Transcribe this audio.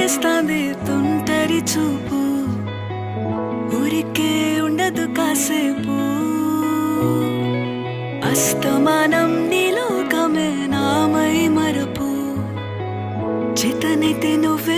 చేస్తాంది తుంటరి చూపు, ఊరికే ఉండదు కాసేపు. అస్తమానం నీలోకమే నామై మరపు, చేతనైతే నువ్వే